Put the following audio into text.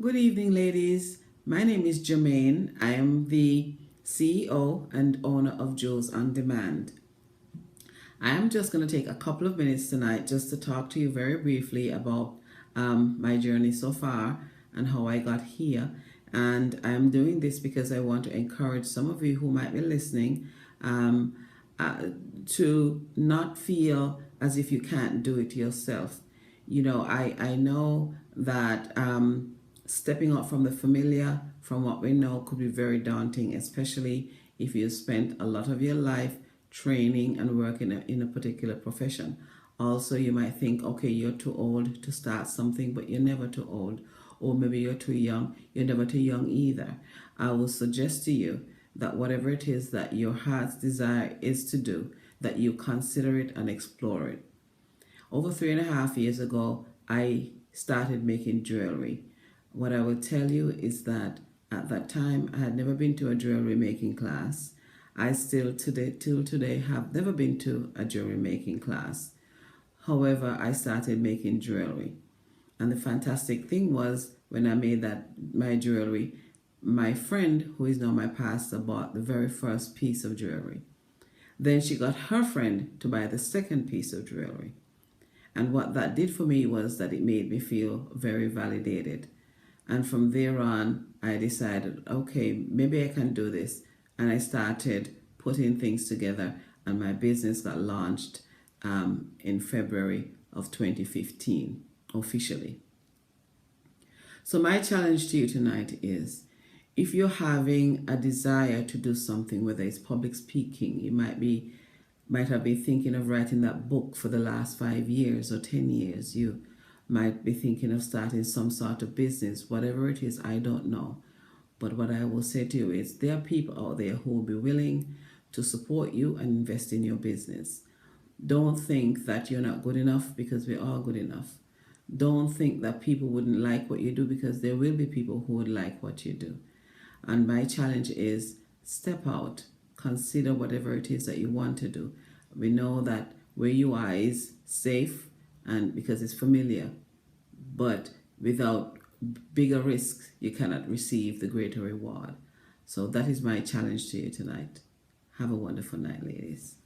Good evening, ladies. My name is Jermaine. I am the CEO and owner of Jules on Demand. I am just going to take a couple of minutes tonight just to talk to you very briefly about my journey so far and how I got here. And I am doing this because I want to encourage some of you who might be listening um, uh, to not feel as if you can't do it yourself. I know that stepping out from the familiar, from what we know, could be very daunting, especially if you spent a lot of your life training and working in a particular profession. Also, you might think, okay, you're too old to start something, but you're never too old. Or maybe you're too young, you're never too young either. I will suggest to you that whatever it is that your heart's desire is to do, that you consider it and explore it. Over 3.5 years ago, I started making jewelry. What I will tell you is that at that time, I had never been to a jewelry making class. I still today, till today, have never been to a jewelry making class. However, I started making jewelry. And the fantastic thing was when I made my jewelry, my friend, who is now my pastor, bought the very first piece of jewelry. Then she got her friend to buy the second piece of jewelry. And what that did for me was that it made me feel very validated. And from there on, I decided, okay, maybe I can do this. And I started putting things together, and my business got launched in February of 2015 officially. So, my challenge to you tonight is if you're having a desire to do something, whether it's public speaking, you might have been thinking of writing that book for the last 5 years or 10 years. You might be thinking of starting some sort of business, whatever it is, I don't know. But what I will say to you is there are people out there who will be willing to support you and invest in your business. Don't think that you're not good enough, because we are good enough. Don't think that people wouldn't like what you do, because there will be people who would like what you do. And my challenge is step out, consider whatever it is that you want to do. We know that where you are is safe, and because it's familiar, but without bigger risks, you cannot receive the greater reward. So that is my challenge to you tonight. Have a wonderful night, ladies.